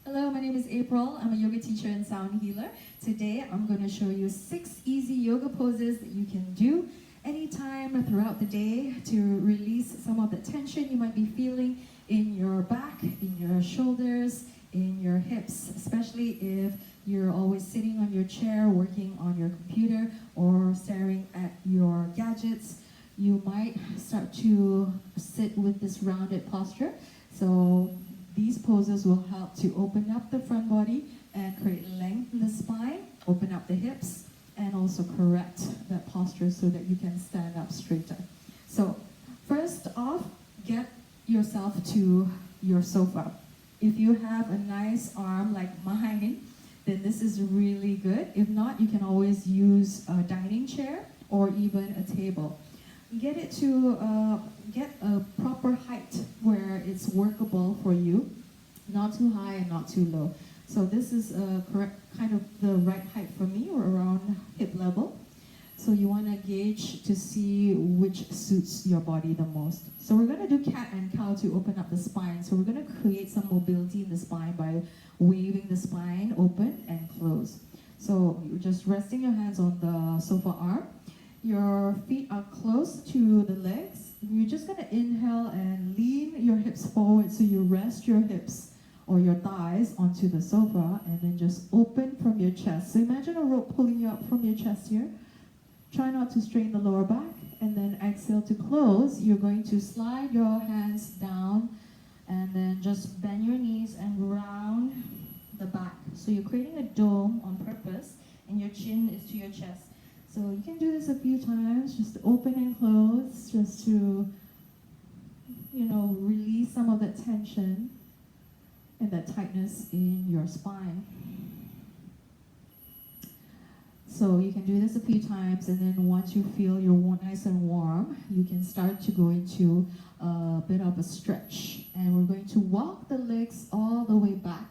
Hello, my name is April. I'm a yoga teacher and sound healer. Today I'm going to show you 6 easy yoga poses that you can do anytime throughout the day to release some of the tension you might be feeling in your back, in your shoulders, in your hips, especially if you're always sitting on your chair, working on your computer, or staring at your gadgets. You might start to sit with this rounded posture. So these poses will help to open up the front body and create length in the spine, open up the hips, and also correct that posture so that you can stand up straighter. So first off, get yourself to your sofa. If you have a nice arm like mine, then this is really good. If not, you can always use a dining chair or even a table. Get it to get a proper height where it's workable for you, not too high and not too low. So this is correct, kind of the right height for me, or around hip level. So you want to gauge to see which suits your body the most. So we're going to do cat and cow to open up the spine. So we're going to create some mobility in the spine by waving the spine open and close. So you're just resting your hands on the sofa arm. Your feet are close to the legs. You're just going to inhale and lean your hips forward so you rest your hips or your thighs onto the sofa, and then just open from your chest. So imagine a rope pulling you up from your chest here. Try not to strain the lower back, and then exhale to close. You're going to slide your hands down and then just bend your knees and round the back. So you're creating a dome on purpose, and your chin is to your chest. So you can do this a few times, just open and close, just to, release some of that tension and that tightness in your spine. So you can do this a few times, and then once you feel you're nice and warm, you can start to go into a bit of a stretch. And we're going to walk the legs all the way back.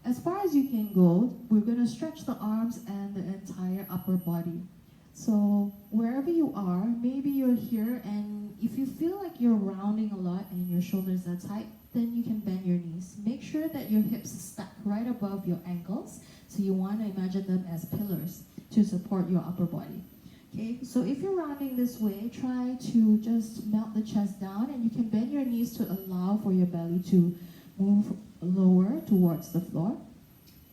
As far as you can go, we're going to stretch the arms and the entire upper body. So wherever you are, maybe you're here, and if you feel like you're rounding a lot and your shoulders are tight, then you can bend your knees. Make sure that your hips stack right above your ankles. So you want to imagine them as pillars to support your upper body. Okay, so if you're rounding this way, try to just melt the chest down, and you can bend your knees to allow for your belly to move lower towards the floor.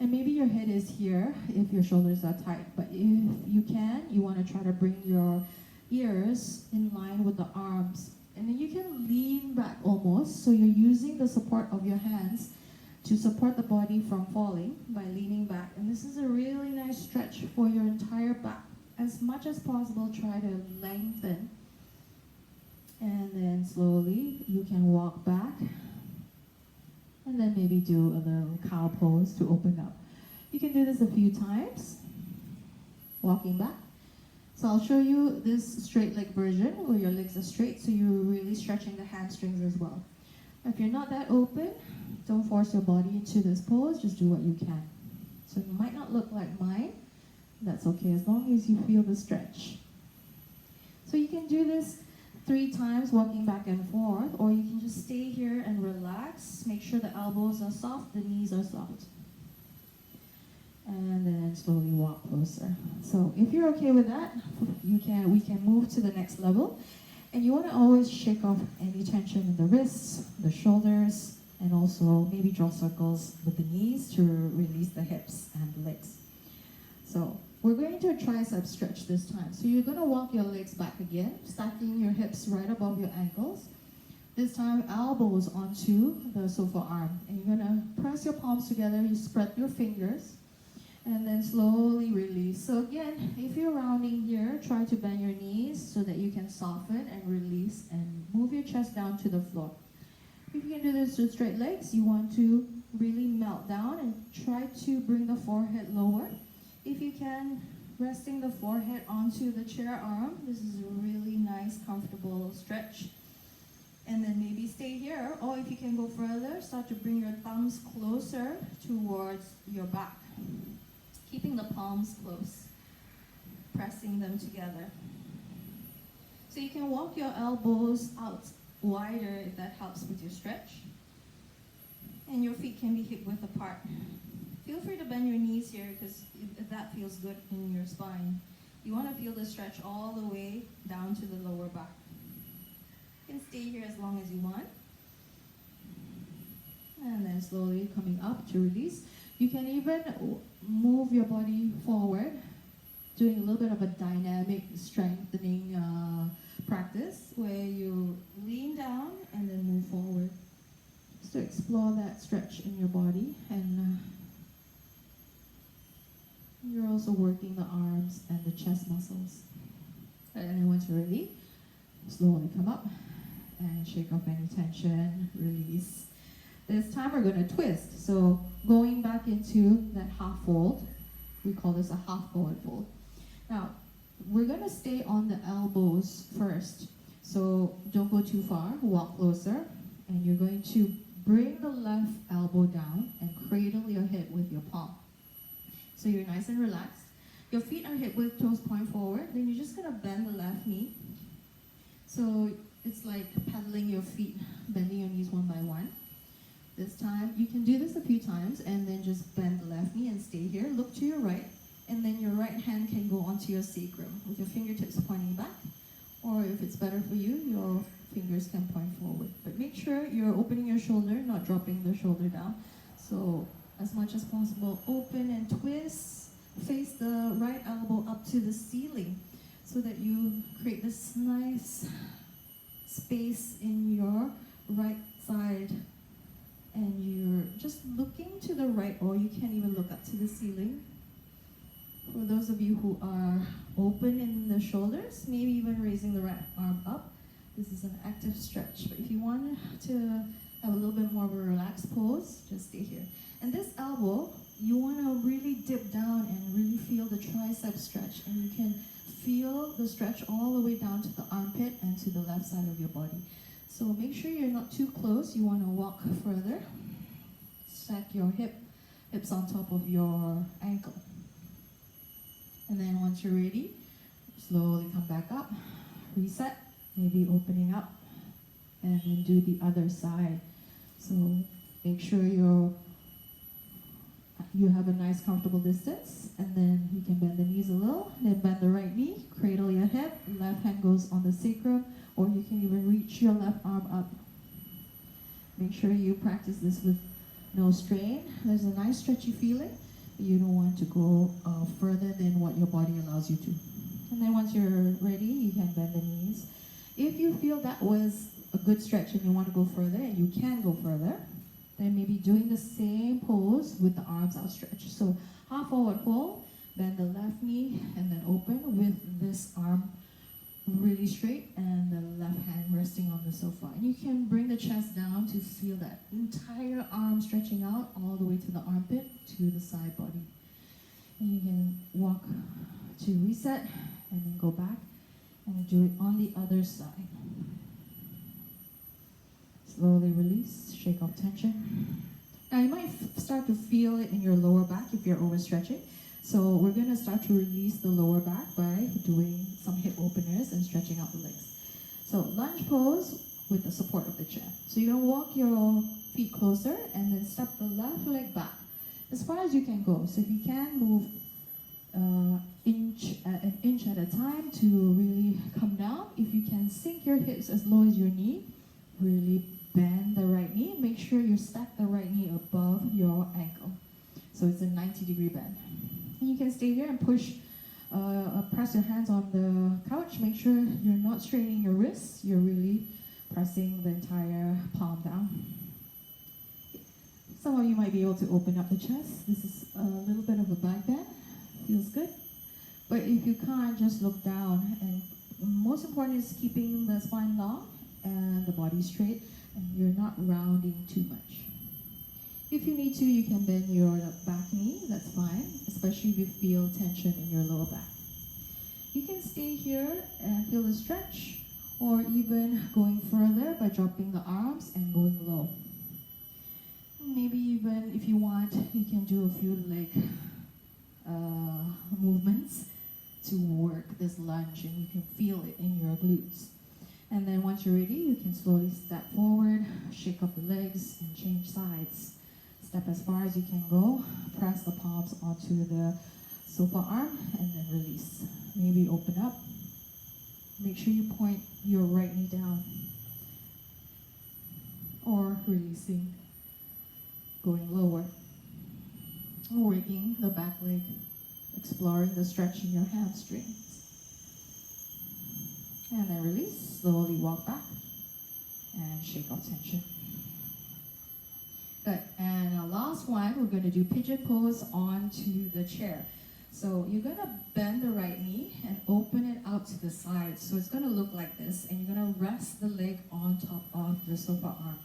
And maybe your head is here if your shoulders are tight, but if you can, you want to try to bring your ears in line with the arms. And then you can lean back almost, so you're using the support of your hands to support the body from falling by leaning back. And this is a really nice stretch for your entire back. As much as possible, try to lengthen. And then slowly, you can walk back. And then maybe do a little cow pose to open up. You can do this a few times, walking back. So I'll show you this straight leg version where your legs are straight, so you're really stretching the hamstrings as well. If you're not that open, don't force your body into this pose, just do what you can. So it might not look like mine, that's okay, as long as you feel the stretch. So you can do this 3 times, walking back and forth, or you can just stay here and relax. Make sure the elbows are soft, the knees are soft. And then slowly walk closer. So if you're okay with that, we can move to the next level. And you want to always shake off any tension in the wrists, the shoulders, and also maybe draw circles with the knees to release the hips and the legs. So we're going to a tricep stretch this time. So you're going to walk your legs back again, stacking your hips right above your ankles. This time, elbows onto the sofa arm. And you're going to press your palms together, you spread your fingers, and then slowly release. So again, if you're rounding here, try to bend your knees so that you can soften and release and move your chest down to the floor. If you can do this with straight legs, you want to really melt down and try to bring the forehead lower. If you can, resting the forehead onto the chair arm. This is a really nice, comfortable stretch. And then maybe stay here, or if you can go further, start to bring your thumbs closer towards your back. Keeping the palms close, pressing them together. So you can walk your elbows out wider if that helps with your stretch. And your feet can be hip width apart. Feel free to bend your knees here because that feels good in your spine. You want to feel the stretch all the way down to the lower back. You can stay here as long as you want. And then slowly coming up to release. You can even move your body forward, doing a little bit of a dynamic strengthening practice where you lean down and then move forward. Just to explore that stretch in your body, and you're also working the arms and the chest muscles. And then once you're ready, slowly come up and shake off any tension, release. This time we're going to twist. So going back into that half fold, we call this a half forward fold. Now, we're going to stay on the elbows first. So don't go too far, walk closer, and you're going to bring the left elbow down and cradle your hip with your palm. So you're nice and relaxed. Your feet are hip width, toes point forward. Then you're just going to bend the left knee. So it's like pedaling your feet, bending your knees one by one. This time, you can do this a few times and then just bend the left knee and stay here. Look to your right, and then your right hand can go onto your sacrum with your fingertips pointing back. Or if it's better for you, your fingers can point forward. But make sure you're opening your shoulder, not dropping the shoulder down. So as much as possible, open and twist. Face the right elbow up to the ceiling so that you create this nice space in your right side. And you're just looking to the right, or you can even look up to the ceiling. For those of you who are open in the shoulders, maybe even raising the right arm up. This is an active stretch. But if you want to have a little bit more of a relaxed pose, just stay here. And this elbow, you want to really dip down and really feel the tricep stretch. And you can feel the stretch all the way down to the armpit and to the left side of your body. So make sure you're not too close. You want to walk further. Stack your hips on top of your ankle. And then once you're ready, slowly come back up. Reset, maybe opening up. And then do the other side. So make sure you have a nice comfortable distance. And then you can bend the knees a little. Then bend the right knee, cradle your hip. Left hand goes on the sacrum. Or you can even reach your left arm up. Make sure you practice this with no strain. There's a nice stretchy feeling, but you don't want to go further than what your body allows you to. And then once you're ready, you can bend the knees. If you feel that was a good stretch and you want to go further, and you can go further, then maybe doing the same pose with the arms outstretched. So half forward fold, bend the left knee, and then open with this arm really straight and the left hand resting on the sofa. And you can bring the chest down to feel that entire arm stretching out all the way to the armpit, to the side body. And you can walk to reset and then go back and do it on the other side. Slowly release, shake off tension. Now you might start to feel it in your lower back if you're overstretching. So we're going to start to release the lower back by doing some hip openers and stretching out the legs. So lunge pose with the support of the chair. So you're going to walk your feet closer and then step the left leg back as far as you can go. So if you can move an inch at a time to really come down. If you can sink your hips as low as your knee, really bend the right knee. Make sure you stack the right knee above your ankle. So it's a 90-degree bend. And you can stay here and push, press your hands on the couch. Make sure you're not straining your wrists. You're really pressing the entire palm down. Some of you might be able to open up the chest. This is a little bit of a back bend. Feels good. But if you can't, just look down. And most important is keeping the spine long and the body straight, and you're not rounding too much. If you need to, you can bend your back knee, that's fine, especially if you feel tension in your lower back. You can stay here and feel the stretch, or even going further by dropping the arms and going low. Maybe even if you want, you can do a few leg movements to work this lunge, and you can feel it in your glutes. And then once you're ready, you can slowly step forward, shake up the legs, and change sides. Step as far as you can go. Press the palms onto the sofa arm and then release. Maybe open up. Make sure you point your right knee down. Or releasing, going lower. Working the back leg, exploring the stretch in your hamstrings. And then release, slowly walk back and shake off tension. Good, and our last one, we're going to do pigeon pose onto the chair. So you're going to bend the right knee and open it out to the side. So it's going to look like this, and you're going to rest the leg on top of the sofa arm.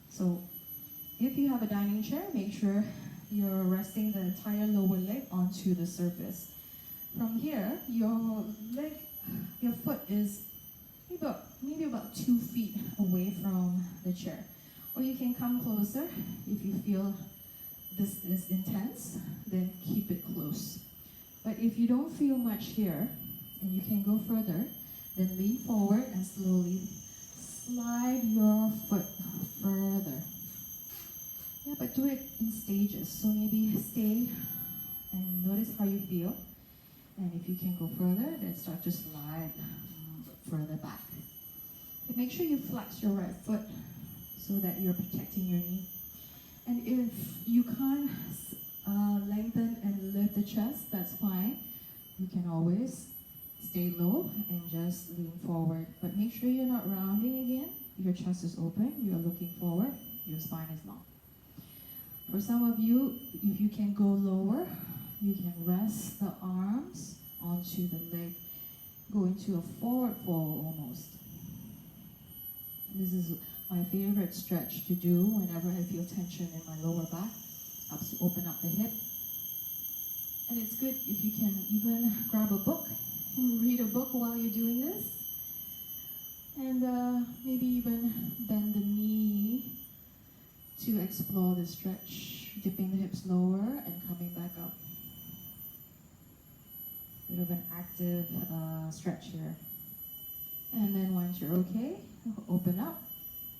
So if you have a dining chair, make sure you're resting the entire lower leg onto the surface. From here, your foot is maybe about 2 feet away from the chair. Or you can come closer if you feel this is intense, then keep it close. But if you don't feel much here, and you can go further, then lean forward and slowly slide your foot further. Yeah, but do it in stages. So maybe stay and notice how you feel. And if you can go further, then start to slide further back. Okay, make sure you flex your right foot so that you're protecting your knee. And if you can't lengthen and lift the chest, that's fine. You can always stay low and just lean forward. But make sure you're not rounding again. Your chest is open, you're looking forward, your spine is long. For some of you, if you can go lower, you can rest the arms onto the leg, go into a forward fold almost. This is my favorite stretch to do whenever I feel tension in my lower back. Helps to open up the hip. And it's good if you can even grab a book and read a book while you're doing this. And maybe even bend the knee to explore the stretch, dipping the hips lower and coming back up. Bit of an active stretch here. And then once you're okay, open up.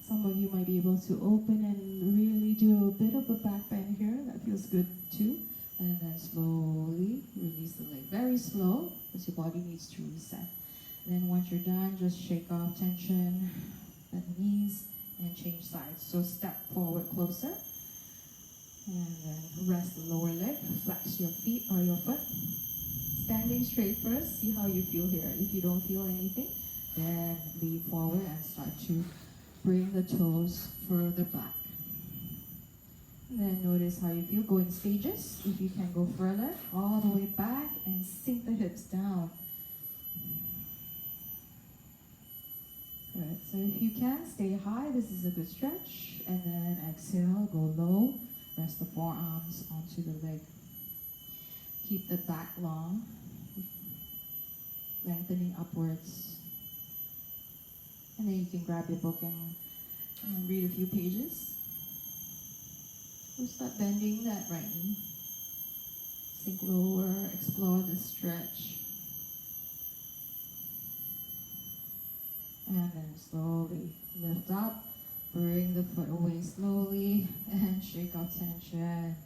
Some of you might be able to open and really do a bit of a back bend here. That feels good too. And then slowly release the leg. Very slow, because your body needs to reset. And then once you're done, just shake off tension, bend the knees, and change sides. So step forward closer. And then rest the lower leg. Flex your feet or your foot. Standing straight first. See how you feel here. If you don't feel anything, then lean forward and start to bring the toes further back. Then notice how you feel. Go in stages. If you can go further, all the way back and sink the hips down. Good. So if you can, stay high. This is a good stretch. And then exhale, go low. Rest the forearms onto the leg. Keep the back long. Lengthening upwards. And then you can grab your book and read a few pages. We'll start bending that right knee. Sink lower, explore the stretch. And then slowly lift up, bring the foot away slowly, and shake off tension.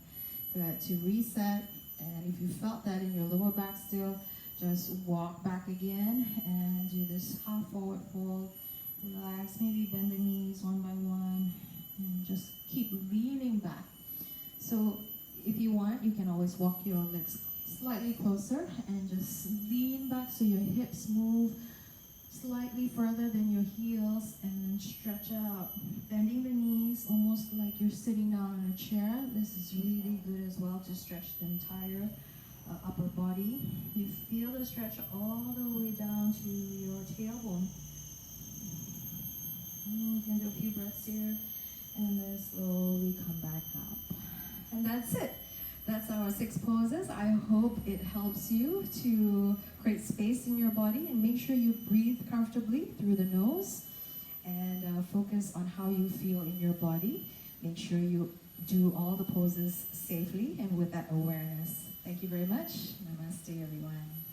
Good, to reset. And if you felt that in your lower back still, just walk back again and do this half forward fold. Relax, maybe bend the knees one by one, and just keep leaning back. So if you want, you can always walk your legs slightly closer and just lean back so your hips move slightly further than your heels, and then stretch out. Bending the knees almost like you're sitting down in a chair. This is really good as well to stretch the entire upper body. You feel the stretch all the way down to your tailbone. You can do a few breaths here, and then slowly come back up. And that's it. That's our 6 poses. I hope it helps you to create space in your body, and make sure you breathe comfortably through the nose, and focus on how you feel in your body. Make sure you do all the poses safely and with that awareness. Thank you very much. Namaste, everyone.